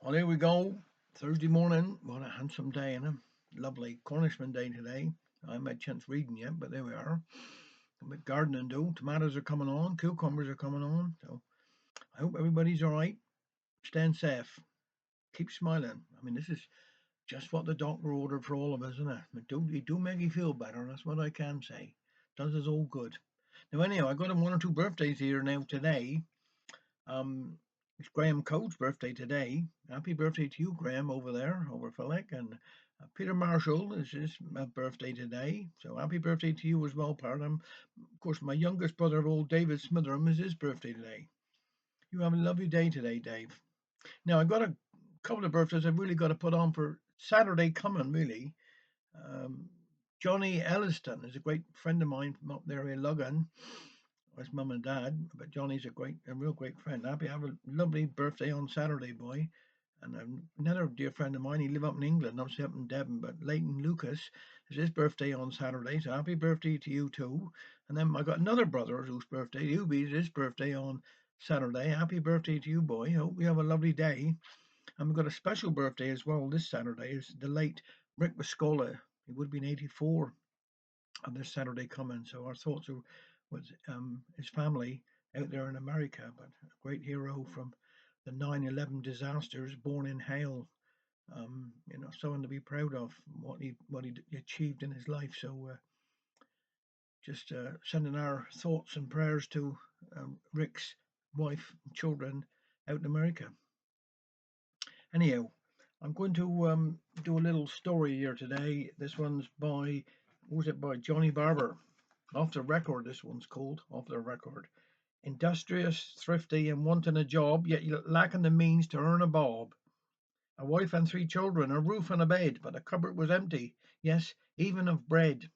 Well, here we go. Thursday morning. What a handsome day, and a lovely Cornishman day today. I haven't had a chance reading yet, but there we are. A bit gardening though. Tomatoes are coming on, cucumbers are coming on. So I hope everybody's all right. Staying safe. Keep smiling. I mean, this is just what the doctor ordered for all of us, isn't it? It do make you feel better. That's what I can say. Does us all good. Now, anyhow, I got one or two birthdays here now today. Um, it's Graham Coates' birthday today. Happy birthday to you, Graham, over there, over Flick. And Peter Marshall is his birthday today. So happy birthday to you as well, Part. Of course, my youngest brother, old David Smitheram, is his birthday today. You have a lovely day today, Dave. Now, I've got a couple of birthdays I've really got to put on for Saturday coming, really. Um, Johnny Elliston is a great friend of mine from up there in Luggan. His mum and dad, but Johnny's a real great friend. Happy have a lovely birthday on Saturday, boy. And another dear friend of mine, he live up in England, obviously up in Devon, but Leighton Lucas is his birthday on Saturday, so happy birthday to you too. And then I got another brother whose birthday, Ubi, is his birthday on Saturday. Happy birthday to you, boy. Hope you have a lovely day. And we've got a special birthday as well this Saturday. It's the late Rick Viscola. He would have been 84 on this Saturday coming. So our thoughts are with his family out there in America, but a great hero from the 9/11 disasters, born in Hale. Someone to be proud of what he achieved in his life. So just sending our thoughts and prayers to Rick's wife and children out in America. Anyhow, I'm going to do a little story here today. This one's by Johnny Barber. Off the record, this one's called Off the Record. Industrious, thrifty, and wanting a job, yet lacking the means to earn a bob. A wife and three children, a roof and a bed, but the cupboard was empty, yes, even of bread.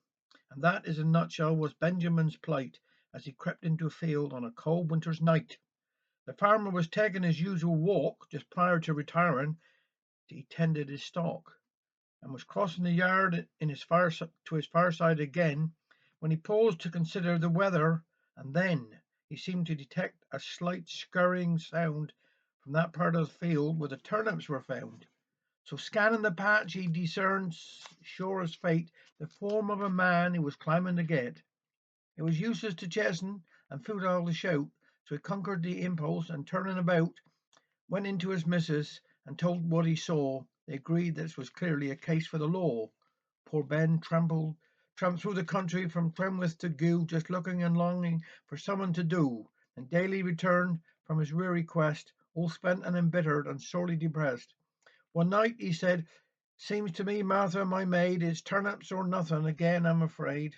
And that, in a nutshell, was Benjamin's plight as he crept into a field on a cold winter's night. The farmer was taking his usual walk just prior to retiring. He tended his stock, and was crossing the yard to his fireside again, when he paused to consider the weather, and then he seemed to detect a slight scurrying sound from that part of the field where the turnips were found. So scanning the patch, he discerned, sure as fate, the form of a man who was climbing the gate. It was useless to chasten and futile to shout, so he conquered the impulse, and turning about, went into his missus and told what he saw. They agreed this was clearly a case for the law. Poor Ben tramped through the country from Trenwith to Goo, just looking and longing for someone to do, and daily returned from his weary quest, all spent and embittered and sorely depressed. One night he said, "Seems to me, Martha, my maid, it's turnips or nothing again, I'm afraid."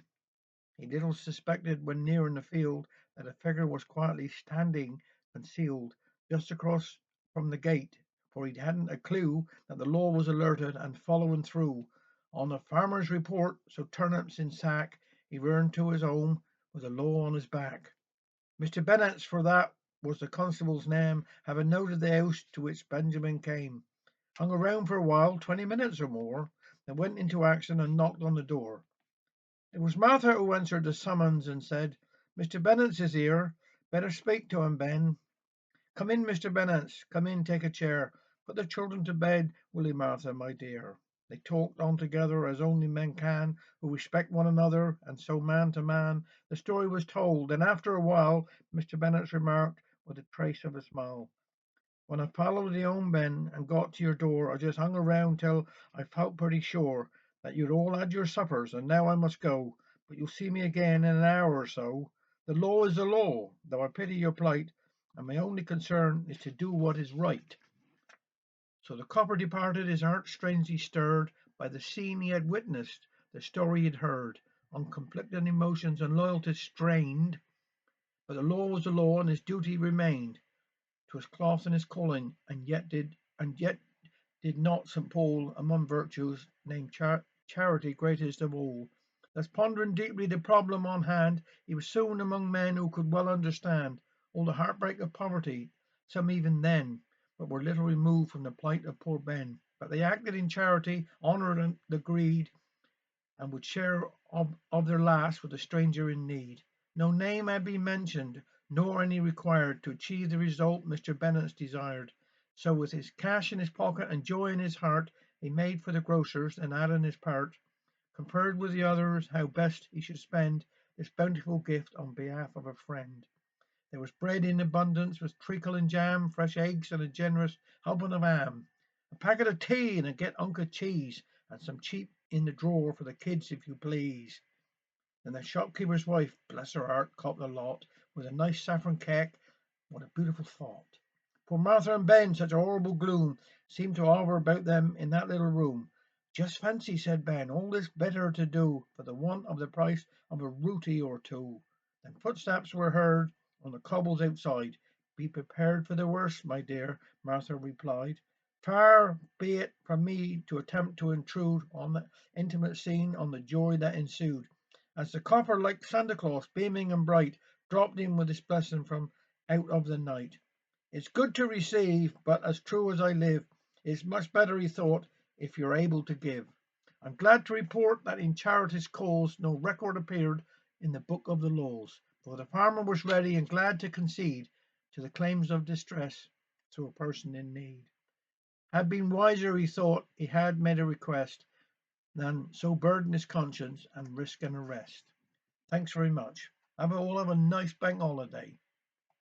He little suspected when near in the field that a figure was quietly standing concealed just across from the gate, for he hadn't a clue that the law was alerted and following through. On the farmer's report, so turnips in sack, he returned to his home with the law on his back. Mr. Bennett's, for that was the constable's name, having noted the house to which Benjamin came. Hung around for a while, 20 minutes or more, then went into action and knocked on the door. It was Martha who answered the summons and said, "Mr. Bennett is here. Better speak to him, Ben." "Come in, Mr. Bennett. Come in, take a chair. Put the children to bed, will you, Martha, my dear?" They talked on together as only men can who respect one another, and so man to man the story was told. And after a while Mr. Bennett remarked, with a trace of a smile, "When I followed you home, Ben, and got to your door, I just hung around till I felt pretty sure that you'd all had your suppers, and now I must go. But you'll see me again in an hour or so. The law is the law, though I pity your plight, and my only concern is to do what is right." So the copper departed, his heart strangely stirred by the scene he had witnessed, the story he had heard, on conflicting emotions and loyalty strained. But the law was the law, and his duty remained to his cloth and his calling, and yet did not St. Paul among virtues name charity greatest of all. Thus pondering deeply the problem on hand, he was soon among men who could well understand all the heartbreak of poverty, some even then, but were little removed from the plight of poor Ben. But they acted in charity, honoured the greed, and would share of their last with a stranger in need. No name had been mentioned, nor any required, to achieve the result Mr. Bennett desired. So with his cash in his pocket and joy in his heart, he made for the grocer's and adding his part, compared with the others how best he should spend this bountiful gift on behalf of a friend. There was bread in abundance, with treacle and jam, fresh eggs, and a generous helping of ham. A packet of tea and a get Uncle cheese, and some cheap in the drawer for the kids, if you please. Then the shopkeeper's wife, bless her heart, copped the lot, with a nice saffron cake. What a beautiful thought! Poor Martha and Ben, such a horrible gloom seemed to hover about them in that little room. Just fancy, said Ben, all this better to do for the want of the price of a rooty or two. Then footsteps were heard on the cobbles outside. Be prepared for the worst, my dear, Martha replied. Far be it from me to attempt to intrude on the intimate scene on the joy that ensued, as the copper, like Santa Claus, beaming and bright, dropped in with his blessing from out of the night. It's good to receive, but as true as I live, it's much better, he thought, if you're able to give. I'm glad to report that in charity's cause no record appeared in the book of the laws, for the farmer was ready and glad to concede to the claims of distress to a person in need. Had been wiser, he thought, he had made a request, than so burden his conscience and risk an arrest. Thanks very much. All have a nice bank holiday.